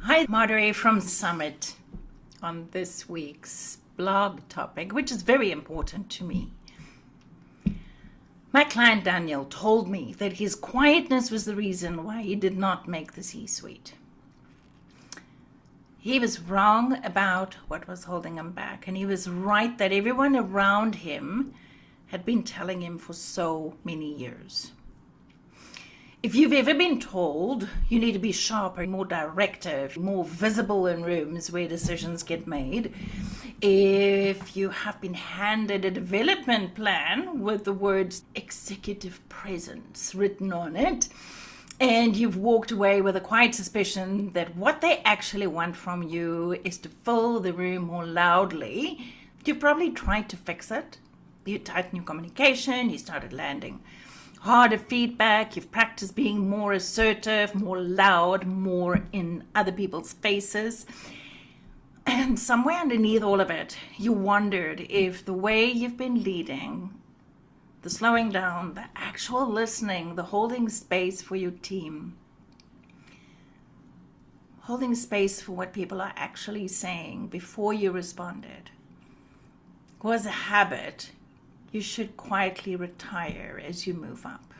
Hi, Marderé from Summit on this week's blog topic, which is very important to me. My client Daniel told me that his quietness was the reason why he did not make the C-suite. He was wrong about what was holding him back, and he was right that everyone around him had been telling him for so many years. If you've ever been told you need to be sharper, more directive, more visible in rooms where decisions get made, if you have been handed a development plan with the words executive presence written on it, and you've walked away with a quiet suspicion that what they actually want from you is to fill the room more loudly, you've probably tried to fix it. You tightened your communication, you started landing harder feedback, you've practiced being more assertive, more loud, more in other people's faces. And somewhere underneath all of it, you wondered if the way you've been leading, the slowing down, the actual listening, the holding space for your team, holding space for what people are actually saying before you responded, was a habit you should quietly retire as you move up.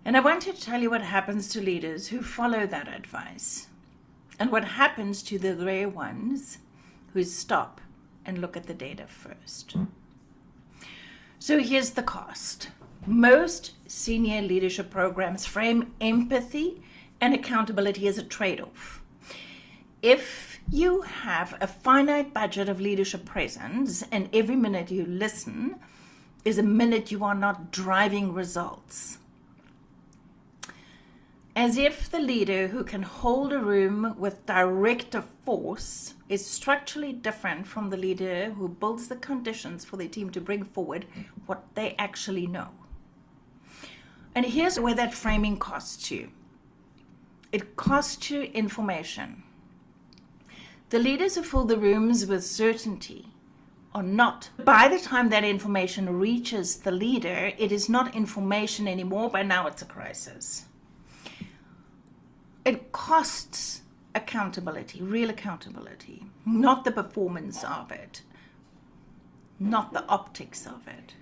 And I want to tell you what happens to leaders who follow that advice, and what happens to the rare ones who stop and look at the data first. So here's the cost. Most senior leadership programs frame empathy and accountability as a trade-off. If you have a finite budget of leadership presence and every minute you listen is a minute you are not driving results, as if the leader who can hold a room with directive force is structurally different from the leader who builds the conditions for their team to bring forward what they actually know. And here's where that framing costs you. It costs you information. The leaders who fill the rooms with certainty are not. By the time that information reaches the leader, it is not information anymore, but now it's a crisis. It costs accountability, real accountability, not the performance of it, not the optics of it.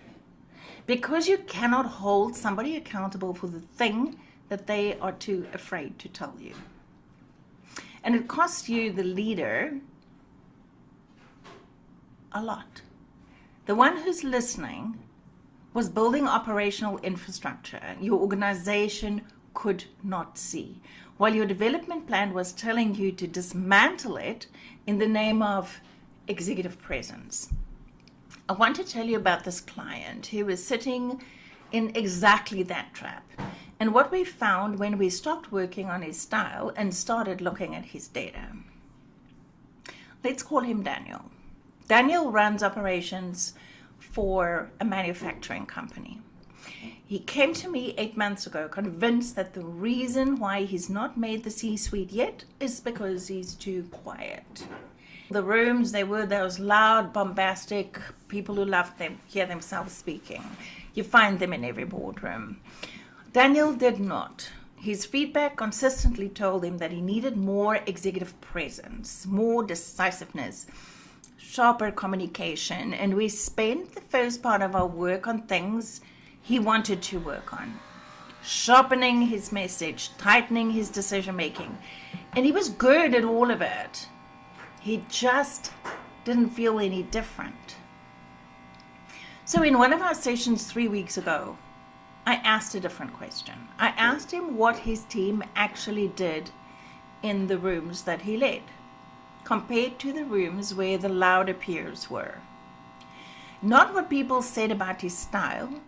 Because you cannot hold somebody accountable for the thing that they are too afraid to tell you. And it costs you, the leader, a lot. The one who's listening was building operational infrastructure your organization could not see, while your development plan was telling you to dismantle it in the name of executive presence. I want to tell you about this client who was sitting in exactly that trap. And what we found when we stopped working on his style and started looking at his data. Let's call him Daniel. Daniel runs operations for a manufacturing company. He came to me 8 months ago convinced that the reason why he's not made the C-suite yet is because he's too quiet. The rooms, they were those loud, bombastic people who love to hear themselves speaking. You find them in every boardroom. Daniel did not. His feedback consistently told him that he needed more executive presence, more decisiveness, sharper communication, and we spent the first part of our work on things he wanted to work on. Sharpening his message, tightening his decision making. And he was good at all of it. He just didn't feel any different. So in one of our sessions 3 weeks ago, I asked a different question. I asked him what his team actually did in the rooms that he led, compared to the rooms where the louder peers were. Not what people said about his style,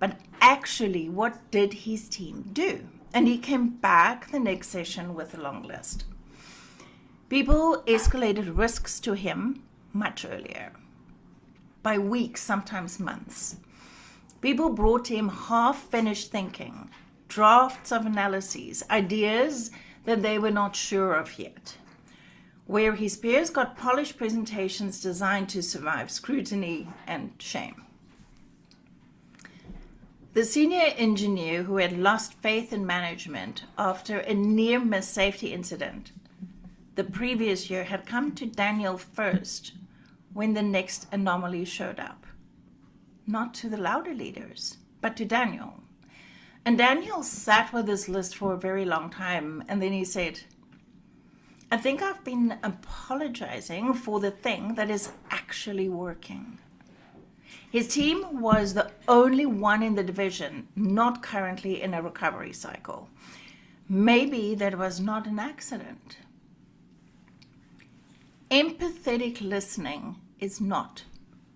but actually what did his team do? And he came back the next session with a long list. People escalated risks to him much earlier, by weeks, sometimes months. People brought to him half-finished thinking, drafts of analyses, ideas that they were not sure of yet, where his peers got polished presentations designed to survive scrutiny and shame. The senior engineer who had lost faith in management after a near-miss safety incident the previous year had come to Daniel first when the next anomaly showed up. Not to the louder leaders, but to Daniel. And Daniel sat with this list for a very long time, and then he said, I think I've been apologizing for the thing that is actually working. His team was the only one in the division not currently in a recovery cycle. Maybe that was not an accident. Empathetic listening is not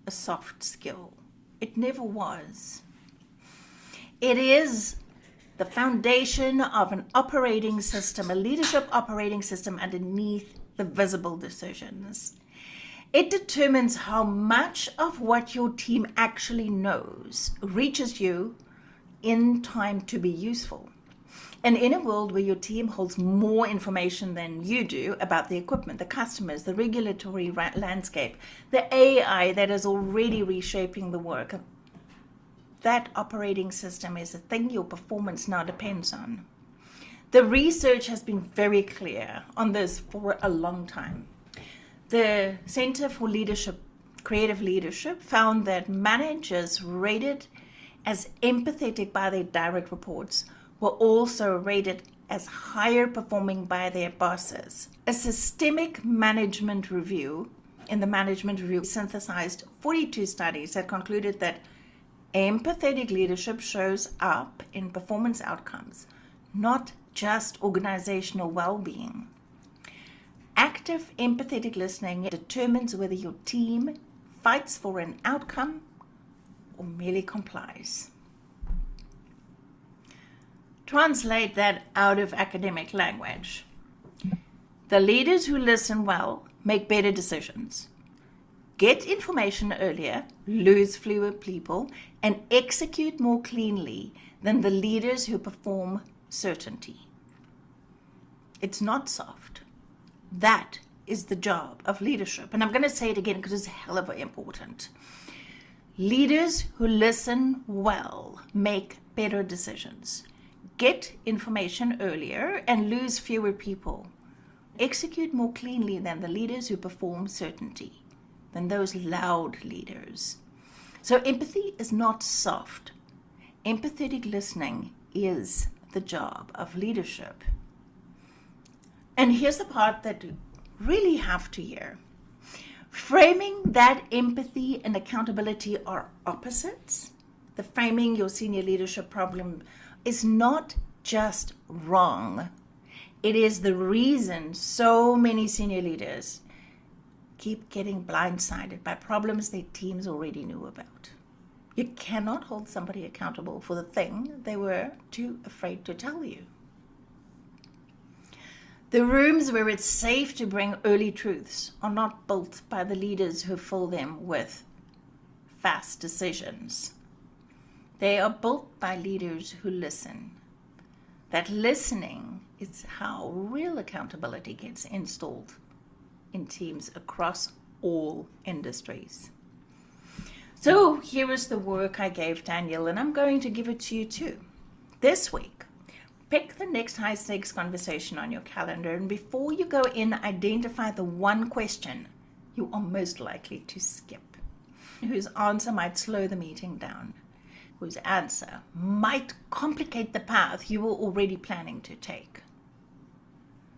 a soft skill. It never was. It is the foundation of an operating system, a leadership operating system underneath the visible decisions. It determines how much of what your team actually knows reaches you in time to be useful. And in a world where your team holds more information than you do about the equipment, the customers, the regulatory landscape, the AI that is already reshaping the work, that operating system is the thing your performance now depends on. The research has been very clear on this for a long time. The Center for Leadership, Creative Leadership found that managers rated as empathetic by their direct reports were also rated as higher performing by their bosses. A systemic management review in the management review synthesized 42 studies that concluded that empathetic leadership shows up in performance outcomes, not just organizational well-being. Active empathetic listening determines whether your team fights for an outcome or merely complies. Translate that out of academic language. The leaders who listen well make better decisions, get information earlier, lose fewer people, and execute more cleanly than the leaders who perform certainty. It's not soft. That is the job of leadership. And I'm going to say it again because it's hell of important. Leaders who listen well make better decisions, get information earlier, and lose fewer people. Execute more cleanly than the leaders who perform certainty, than those loud leaders. So empathy is not soft. Empathetic listening is the job of leadership. And here's the part that you really have to hear. Framing that empathy and accountability are opposites. The framing your senior leadership problem is not just wrong. It is the reason so many senior leaders keep getting blindsided by problems their teams already knew about. You cannot hold somebody accountable for the thing they were too afraid to tell you. The rooms where it's safe to bring early truths are not built by the leaders who fill them with fast decisions. They are built by leaders who listen. That listening is how real accountability gets installed in teams across all industries. So here is the work I gave Daniel, and I'm going to give it to you too. This week, pick the next high-stakes conversation on your calendar, and before you go in, identify the one question you are most likely to skip, whose answer might slow the meeting down, whose answer might complicate the path you were already planning to take.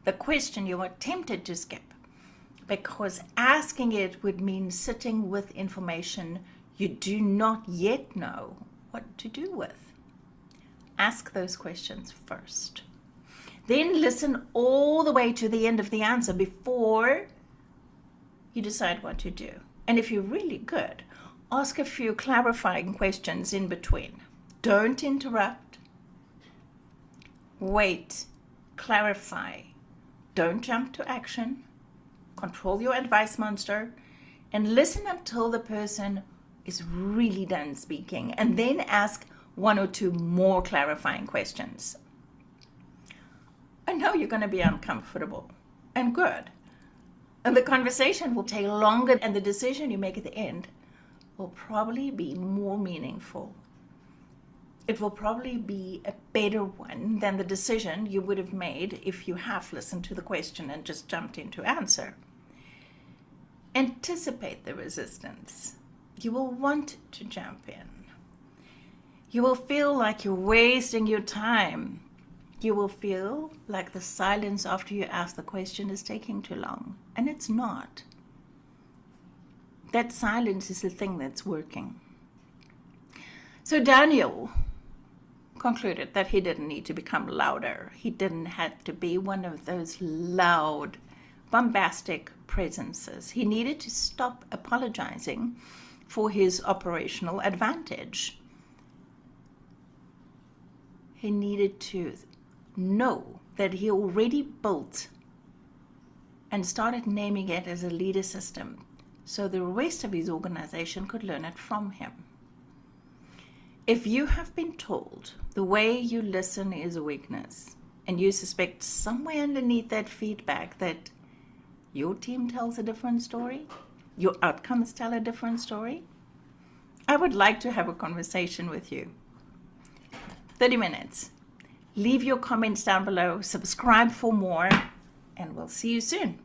The question you are tempted to skip, because asking it would mean sitting with information you do not yet know what to do with. Ask those questions first. Then listen all the way to the end of the answer before you decide what to do. And if you're really good, ask a few clarifying questions in between. Don't interrupt. Wait. Clarify. Don't jump to action. Control your advice monster. And listen until the person is really done speaking. And then ask one or two more clarifying questions. I know you're going to be uncomfortable and good. And the conversation will take longer, and the decision you make at the end will probably be more meaningful. it will probably be a better one than the decision you would have made if you half listened to the question and just jumped into answer. Anticipate the resistance. You will want to jump in. You will feel like you're wasting your time. You will feel like the silence after you ask the question is taking too long, and it's not. That silence is the thing that's working. So Daniel concluded that he didn't need to become louder. He didn't have to be one of those loud, bombastic presences. He needed to stop apologizing for his operational advantage. He needed to know that he already built and started naming it as a leader system so the rest of his organization could learn it from him. If you have been told the way you listen is a weakness, and you suspect somewhere underneath that feedback that your team tells a different story, your outcomes tell a different story, I would like to have a conversation with you. 30 minutes. Leave your comments down below, subscribe for more, and we'll see you soon.